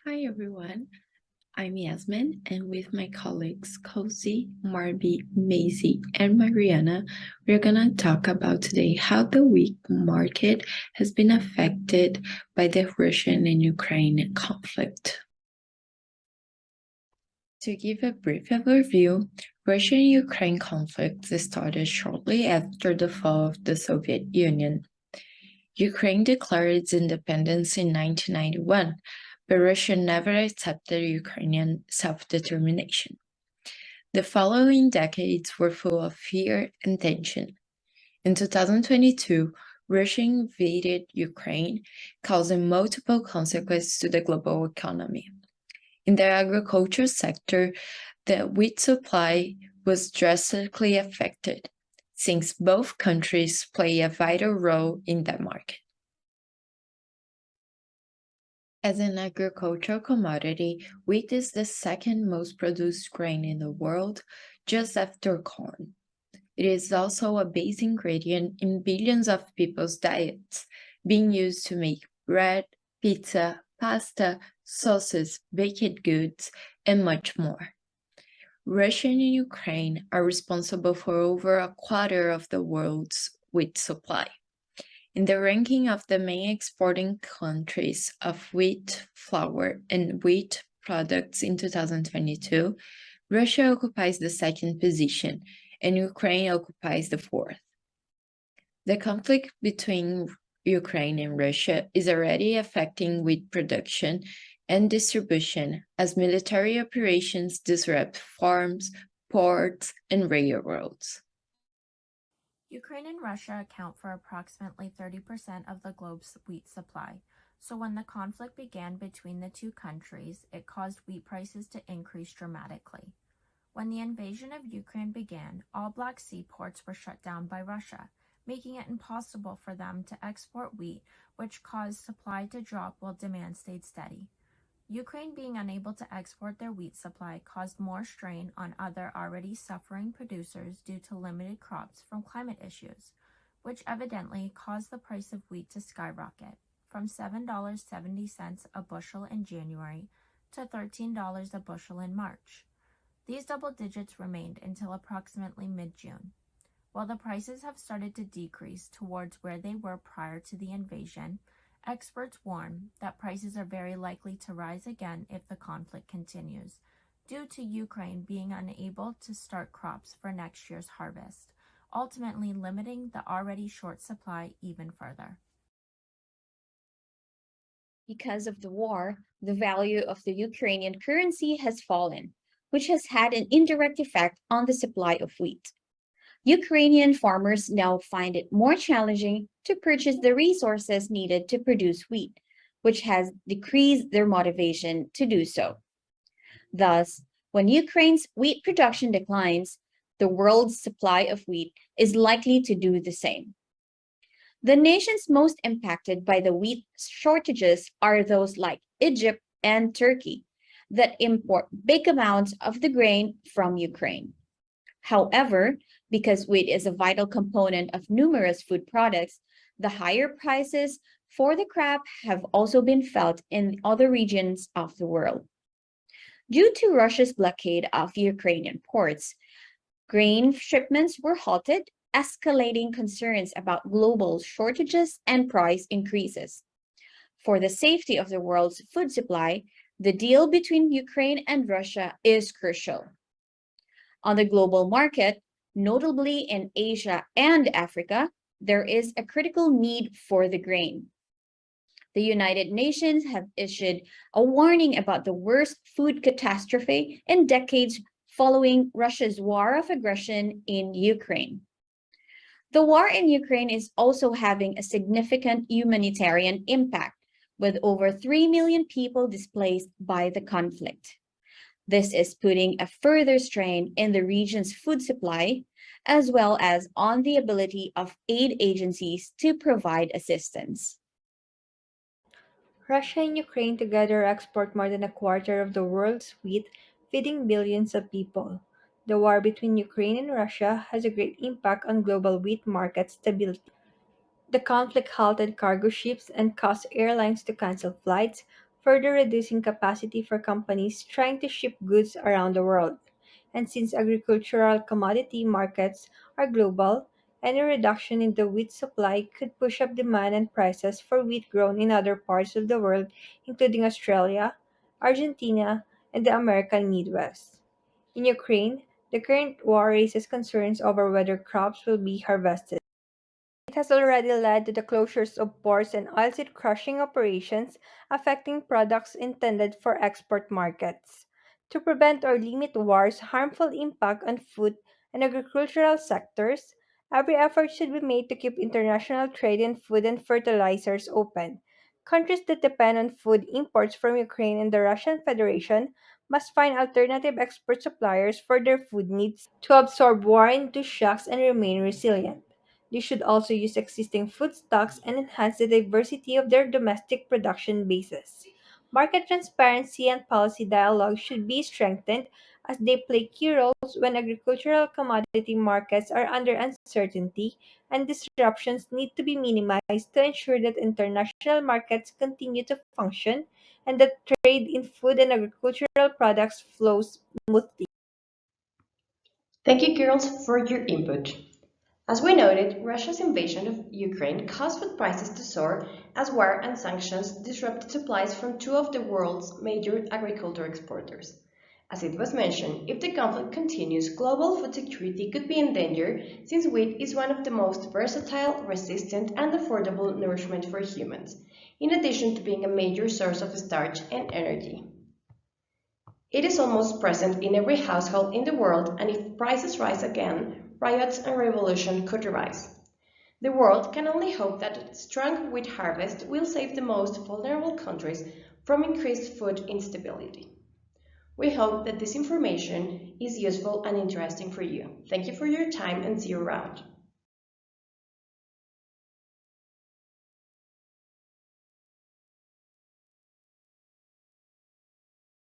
Hi everyone, I'm Yasmin, and with my colleagues Cozy, Marby, Maisie, and Mariana, we're gonna talk about today how the wheat market has been affected by the Russian and Ukraine conflict. To give a brief overview, Russia-Ukraine conflict started shortly after the fall of the Soviet Union. Ukraine declared its independence in 1991, but Russia never accepted Ukrainian self-determination. The following decades were full of fear and tension. In 2022, Russia invaded Ukraine, causing multiple consequences to the global economy. In the agriculture sector, the wheat supply was drastically affected, since both countries play a vital role in that market. As an agricultural commodity, wheat is the second most produced grain in the world, just after corn. It is also a base ingredient in billions of people's diets, being used to make bread, pizza, pasta, sauces, baked goods, and much more. Russia and Ukraine are responsible for over a quarter of the world's wheat supply. In the ranking of the main exporting countries of wheat, flour, and wheat products in 2022, Russia occupies the second position, and Ukraine occupies the fourth. The conflict between Ukraine and Russia is already affecting wheat production and distribution as military operations disrupt farms, ports, and railroads. Ukraine and Russia account for approximately 30% of the globe's wheat supply, so when the conflict began between the two countries, it caused wheat prices to increase dramatically. When the invasion of Ukraine began, all Black Sea ports were shut down by Russia, making it impossible for them to export wheat, which caused supply to drop while demand stayed steady. Ukraine being unable to export their wheat supply caused more strain on other already suffering producers due to limited crops from climate issues, which evidently caused the price of wheat to skyrocket from $7.70 a bushel in January to $13 a bushel in March. These double digits remained until approximately mid-June. While the prices have started to decrease towards where they were prior to the invasion, experts warn that prices are very likely to rise again if the conflict continues, due to Ukraine being unable to start crops for next year's harvest, ultimately limiting the already short supply even further. Because of the war, the value of the Ukrainian currency has fallen, which has had an indirect effect on the supply of wheat. Ukrainian farmers now find it more challenging to purchase the resources needed to produce wheat, which has decreased their motivation to do so. Thus, when Ukraine's wheat production declines, the world's supply of wheat is likely to do the same. The nations most impacted by the wheat shortages are those like Egypt and Turkey that import big amounts of the grain from Ukraine. However, because wheat is a vital component of numerous food products, the higher prices for the crop have also been felt in other regions of the world. Due to Russia's blockade of Ukrainian ports, grain shipments were halted, escalating concerns about global shortages and price increases. For the safety of the world's food supply, the deal between Ukraine and Russia is crucial. On the global market, notably in Asia and Africa, there is a critical need for the grain. The United Nations have issued a warning about the worst food catastrophe in decades following Russia's war of aggression in Ukraine. The war in Ukraine is also having a significant humanitarian impact, with over 3 million people displaced by the conflict. This is putting a further strain in the region's food supply, as well as on the ability of aid agencies to provide assistance. Russia and Ukraine together export more than a quarter of the world's wheat, feeding billions of people. The war between Ukraine and Russia has a great impact on global wheat market stability. The conflict halted cargo ships and caused airlines to cancel flights, further reducing capacity for companies trying to ship goods around the world. And since agricultural commodity markets are global, any reduction in the wheat supply could push up demand and prices for wheat grown in other parts of the world, including Australia, Argentina, and the American Midwest. In Ukraine, the current war raises concerns over whether crops will be harvested. It has already led to the closures of ports and oilseed crushing operations, affecting products intended for export markets. To prevent or limit war's harmful impact on food and agricultural sectors, every effort should be made to keep international trade in food and fertilizers open. Countries that depend on food imports from Ukraine and the Russian Federation must find alternative export suppliers for their food needs to absorb war-induced shocks and remain resilient. They should also use existing food stocks and enhance the diversity of their domestic production bases. Market transparency and policy dialogue should be strengthened as they play key roles when agricultural commodity markets are under uncertainty, and disruptions need to be minimized to ensure that international markets continue to function and that trade in food and agricultural products flows smoothly. Thank you, girls, for your input. As we noted, Russia's invasion of Ukraine caused food prices to soar as war and sanctions disrupted supplies from two of the world's major agricultural exporters. As it was mentioned, if the conflict continues, global food security could be in danger since wheat is one of the most versatile, resistant, and affordable nourishment for humans, in addition to being a major source of starch and energy. It is almost present in every household in the world, and if prices rise again, riots and revolution could arise. The world can only hope that a strong wheat harvest will save the most vulnerable countries from increased food instability. We hope that this information is useful and interesting for you. Thank you for your time and see you around.